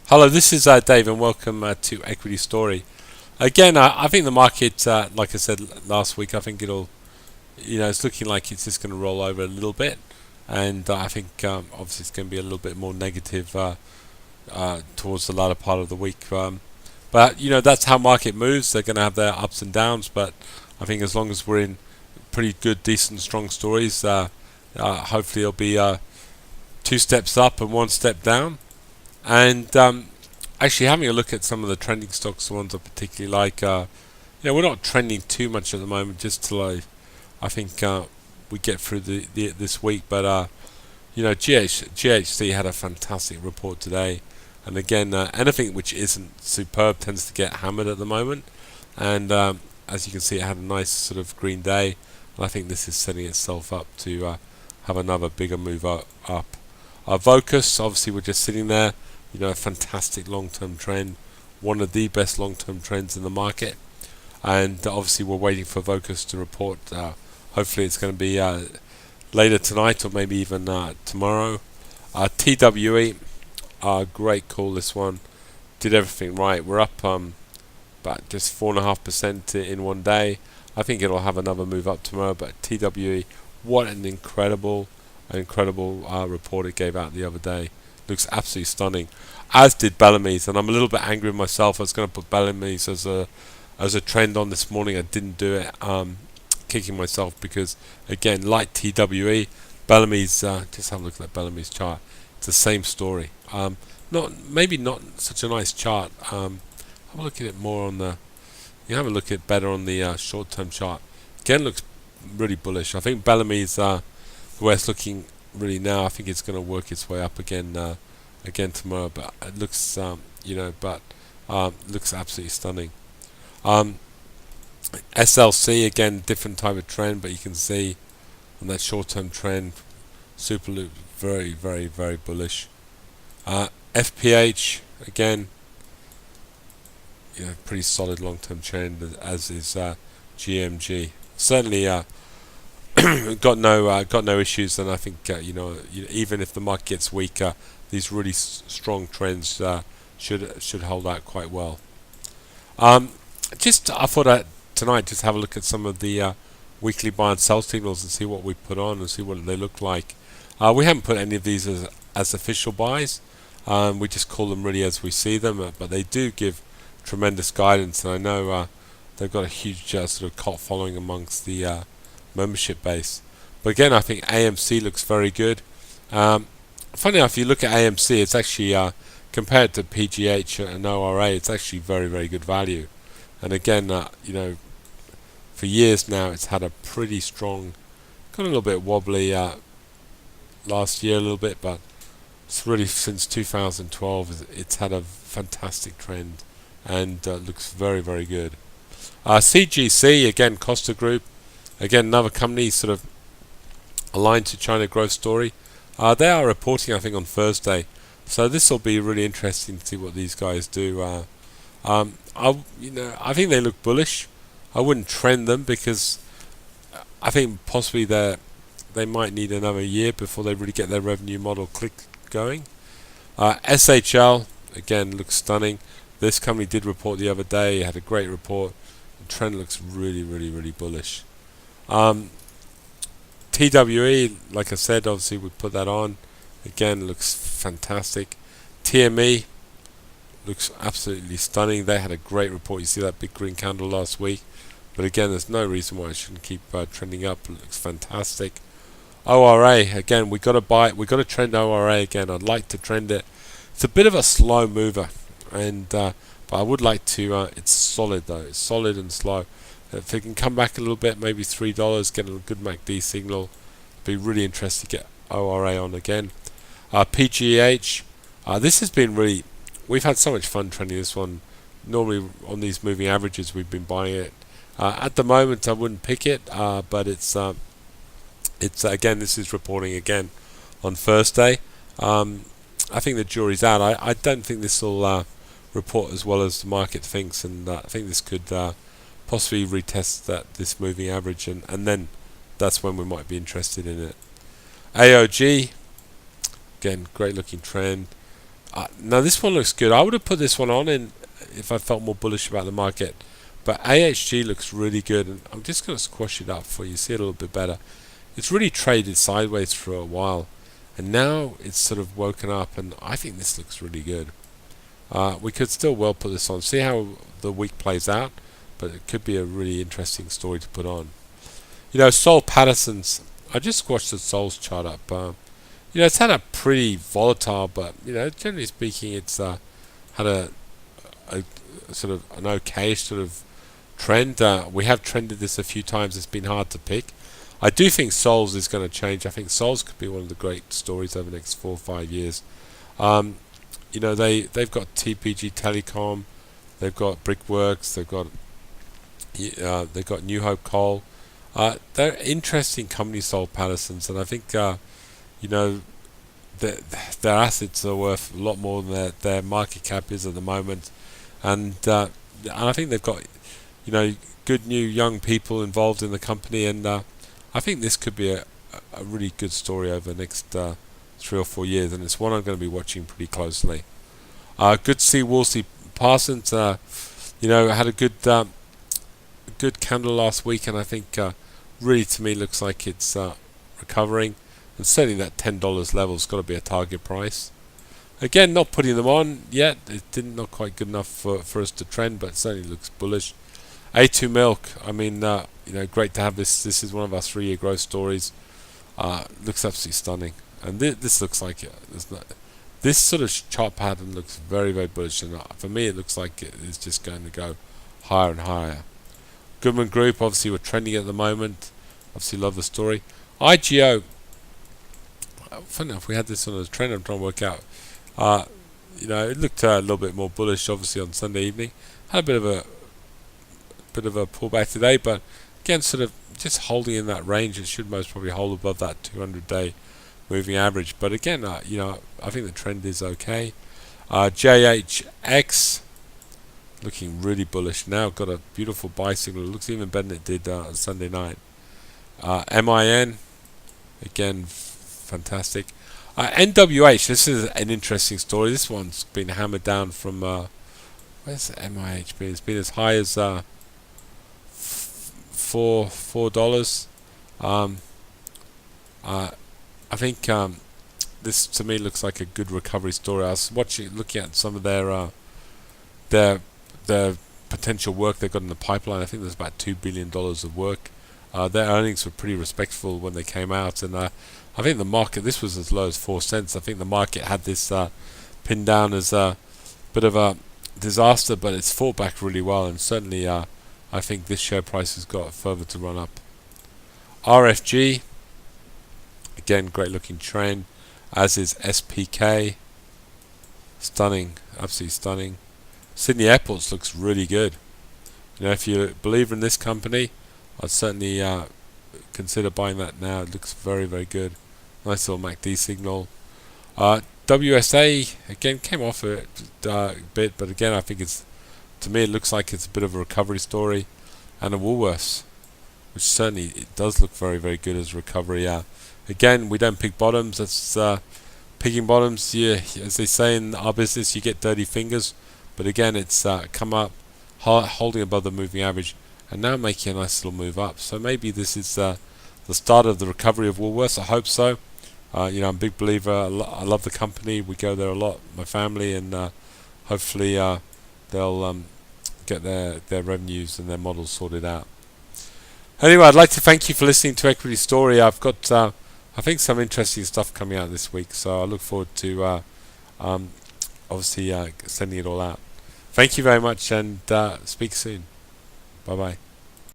Hello, this is Dave, and welcome to Equity Story. Again, I think the market, like I said last week, I think it's looking like it's just going to roll over a little bit, and I think obviously it's going to be a little bit more negative towards the latter part of the week. But that's how market moves. They're going to have their ups and downs, but I think as long as we're in pretty good, decent, strong stories, hopefully it'll be two steps up and one step down. And actually, having a look at some of the trending stocks, the ones I particularly like, we're not trending too much at the moment, just till I think we get through this week. But GHC had a fantastic report today, and again, anything which isn't superb tends to get hammered at the moment. And as you can see, it had a nice sort of green day, and I think this is setting itself up to have another bigger move up. Vocus, obviously, we're just sitting there. A fantastic long-term trend, one of the best long-term trends in the market, and obviously we're waiting for Vocus to report. Hopefully it's going to be later tonight or maybe even tomorrow. TWE, great call. This one did everything right. We're up about just 4.5% in one day. I think it'll have another move up tomorrow. But TWE, what an incredible report it gave out the other day. Looks absolutely stunning, as did Bellamy's, and I'm a little bit angry with myself. I was going to put Bellamy's as a trend on this morning. I didn't do it, kicking myself, because again, like TWE, Bellamy's, just have a look at that Bellamy's chart. It's the same story. Maybe not such a nice chart. Have a look at it more on the. You have a look at it better on the short-term chart. Again, looks really bullish. I think Bellamy's the way it's looking really now. I think it's going to work its way up again tomorrow, but it looks looks absolutely stunning. SLC, again, different type of trend, but you can see on that short-term trend, Superloop very bullish. FPH, again, pretty solid long-term trend, as is GMG. Certainly got no issues, and I think even if the market gets weaker, these really strong trends should hold out quite well. I thought tonight just have a look at some of the weekly buy and sell signals and see what we put on and see what they look like. We haven't put any of these as official buys. We just call them really as we see them, but they do give tremendous guidance, and I know they've got a huge sort of cult following amongst the membership base. But again, I think AMC looks very good. Funny enough, if you look at AMC, it's actually compared to PGH and ORA, it's actually very good value. And again, for years now, it's had a pretty strong, got a little bit wobbly last year a little bit, but it's really since 2012 it's had a fantastic trend, and looks very good. CGC, again, Costa Group, again, another company sort of aligned to China growth story. They are reporting, I think, on Thursday, so this will be really interesting to see what these guys do. I think they look bullish. I wouldn't trend them, because I think possibly they might need another year before they really get their revenue model going. SHL, again, looks stunning. This company did report the other day, had a great report. The trend looks really bullish. TWE, like I said, obviously we put that on. Again, looks fantastic. TME looks absolutely stunning. They had a great report. You see that big green candle last week, but again, there's no reason why it shouldn't keep trending up. It looks fantastic. ORA, again, we got to buy it. We got to trend ORA again. I'd like to trend it. It's a bit of a slow mover, and but I would like to. It's solid though. It's solid and slow. If it can come back a little bit, maybe $3, get a good MACD signal, be really interested to get ORA on again. PGH, this has been really. We've had so much fun trending this one. Normally on these moving averages, we've been buying it. At the moment, I wouldn't pick it, but it's again, this is reporting again on Thursday. I think the jury's out. I don't think this will report as well as the market thinks, and I think this could possibly retest this moving average, and then that's when we might be interested in it. AOG, again, great looking trend. Now this one looks good. I would have put this one on in if I felt more bullish about the market. But AHG looks really good, and I'm just going to squash it up for you, see it a little bit better. It's really traded sideways for a while, and now it's sort of woken up, and I think this looks really good. We could still well put this on, see how the week plays out, but it could be a really interesting story to put on. You know, Sol Patterson's, I just squashed the Sol's chart up. You know, it's had a pretty volatile, but, you know, generally speaking, it's had a sort of an okay sort of trend. We have trended this a few times. It's been hard to pick. I do think Sols is going to change. I think Sols could be one of the great stories over the next 4 or 5 years. You know, they've got TPG Telecom, they've got Brickworks, they've got New Hope Coal. They're interesting companies, Sol Patterson's, and I think you know, their assets are worth a lot more than their market cap is at the moment, and I think they've got, you know, good new young people involved in the company, and I think this could be a really good story over the next 3 or 4 years, and it's one I'm going to be watching pretty closely. Good to see Wolseley Parsons. You know, had a good candle last week, and I think really to me looks like it's recovering, and certainly that $10 level's got to be a target price. Again, not putting them on yet. It not quite good enough for us to trend, but it certainly looks bullish. A2 Milk, I mean, you know, great to have this. This is one of our 3-year growth stories. Looks absolutely stunning, and this looks like this sort of chart pattern looks very, very bullish, and for me, it looks like it is just going to go higher and higher. Goodman Group, obviously, we're trending at the moment. Obviously, love the story. IGO. Funny enough, we had this on a trend. I'm trying to work out. You know, it looked a little bit more bullish, obviously, on Sunday evening. Had a bit of a pullback today, but again, sort of just holding in that range. It should most probably hold above that 200-day moving average. But again, you know, I think the trend is okay. JHX looking really bullish now. Got a beautiful buy signal. It looks even better than it did on Sunday night. MIN, again, fantastic. NWH, this is an interesting story. This one's been hammered down from where's MIH been? It's been as high as $4. I think this to me looks like a good recovery story. I was looking at some of their potential work they've got in the pipeline. I think there's about $2 billion of work. Their earnings were pretty respectful when they came out, and I think the market, this was as low as 4 cents. I think the market had this pinned down as a bit of a disaster, but it's fought back really well, and certainly I think this share price has got further to run up. RFG, again, great looking trend, as is SPK. Stunning, absolutely stunning. Sydney Airports looks really good. You know, if you believe in this company, I'd certainly consider buying that now. It looks very, very good. Nice little MACD signal. WSA, again, came off a bit, but again, I think to me, it looks like it's a bit of a recovery story. And a Woolworths, which certainly it does look very, very good as recovery. Again, we don't pick bottoms. That's picking bottoms. Yeah, as they say in our business, you get dirty fingers. But again, it's come up, holding above the moving average, and now making a nice little move up. So maybe this is the start of the recovery of Woolworths. I hope so. You know, I'm a big believer. I love the company. We go there a lot, my family, and hopefully they'll get their revenues and their models sorted out. Anyway, I'd like to thank you for listening to Equity Story. I've got, I think, some interesting stuff coming out this week, so I look forward to obviously sending it all out. Thank you very much, and speak soon. Bye-bye.